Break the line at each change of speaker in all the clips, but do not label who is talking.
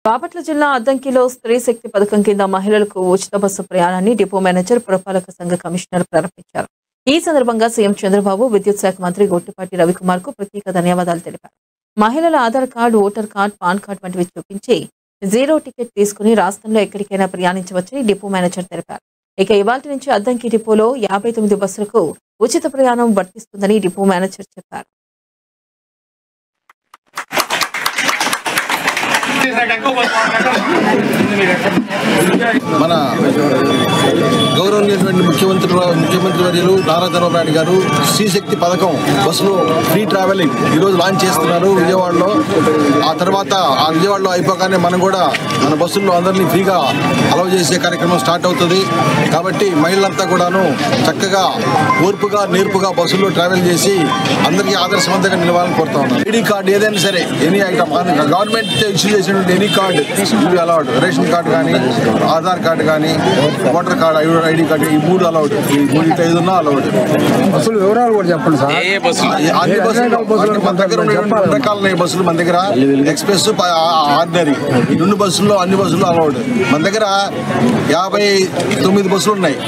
బాపట్ల జిల్లా అద్దంకిలో స్త్రీ శక్తి పథకం కింద మహిళలకు ఉచిత బస్సు ప్రయాణాన్ని డిపో మేనేజర్ పురపాలక సంఘ కమిషనర్ ప్రారంభించారు. ఈ సందర్భంగా సీఎం చంద్రబాబు విద్యుత్ శాఖ మంత్రి గొట్టిపాటి రవికుమార్ కు ప్రత్యేక ధన్యవాదాలు తెలిపారు. మహిళల Aadhaar card, voter card, pan card వంటివి చూపించి జీరో టికెట్ తీసుకుని రాష్ట్రంలో ఎక్కడికైనా ప్రయాణించవచ్చని డిపో మేనేజర్ తెలిపారు. ఇక ఇవాల్టి నుంచి అద్దంకి డిపోలో 59 బస్సులకు ఉచిత ప్రయాణం వర్తిస్తుందని డిపో మేనేజర్ చెప్పారు.
మన గౌరవనీయటువంటి ముఖ్యమంత్రి వర్యులు నారా చంద్రబాబు నాయుడు గారు శ్రీశక్తి పథకం బస్సులో ఫ్రీ ట్రావెలింగ్ ఈరోజు లాంచ్ చేస్తున్నారు విజయవాడలో. ఆ తర్వాత ఆ విజయవాడలో అయిపోగానే మనం కూడా మన బస్సుల్లో అందరినీ ఫ్రీగా అలౌ చేసే కార్యక్రమం స్టార్ట్ అవుతుంది. కాబట్టి మహిళలంతా కూడాను చక్కగా ఓర్పుగా నేర్పుగా బస్సుల్లో ట్రావెల్ చేసి అందరికీ ఆదర్శవంతంగా నిలవాలని కోరుతా ఉన్నాను. ఐడి కార్డు ఏదైనా సరే ఎనీ ఐటమ్ గవర్నమెంట్ ఇష్యూ చేసినటువంటి ఎనీ కార్డు ఇవి అలౌడ్. రేషన్ కార్డు కానీ, ఆధార్ కార్డు కానీ, ఓటర్ కార్డు, ఐడి కార్డు, ఈ 3 అలౌడ్. ఈ 3 ఉన్నా అలౌడ్.
బస్సులు వివరాలు కూడా చెప్పండి సార్.
అన్ని బస్సులు మన దగ్గర 2 రకాల బస్సులు మన దగ్గర ఎక్స్ప్రెస్, ఆర్డినరీ. ఈ 2 బస్సుల్లో అన్ని బస్సులు అలౌడ్. మన దగ్గర 59 బస్సులు ఉన్నాయి.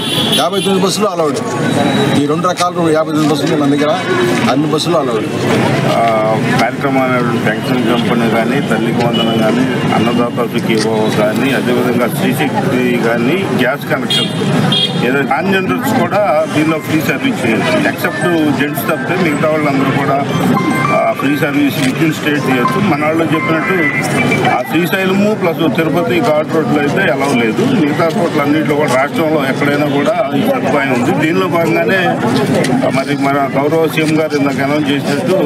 59 బస్సులు అలౌడ్. ఈ 2 రకాలు 59 బస్సులు మన దగ్గర అన్ని బస్సులు అలౌడ్.
కార్యక్రమాలు పెన్షన్ కంపెనీ కానీ, తల్లికి వందనం కానీ, అన్నదాత సుఖీభవ కానీ, అదేవిధంగా శ్రీశక్తి కానీ, గ్యాస్ కనెక్షన్ ఏదైనా ట్రాన్స్జెండర్స్ కూడా దీనిలో ఫ్రీ సర్వీస్ చేయొచ్చు. ఎక్సెప్ట్ జెంట్స్ తప్పితే మిగతా వాళ్ళందరూ కూడా free service with in state చేయొచ్చు. మన వాళ్ళు చెప్పినట్టు ఆ శ్రీశైలము ప్లస్ తిరుపతి ఘాట్ రోడ్లో అయితే ఎలా లేదు. మిగతా చోట్ల అన్నింటిలో కూడా రాష్ట్రంలో ఎక్కడైనా కూడా ఈ సదుపాయం ఉంది. దీనిలో భాగంగానే మరి మన గౌరవ సీఎం గారు ఇందాక అనౌన్స్ చేసినట్టు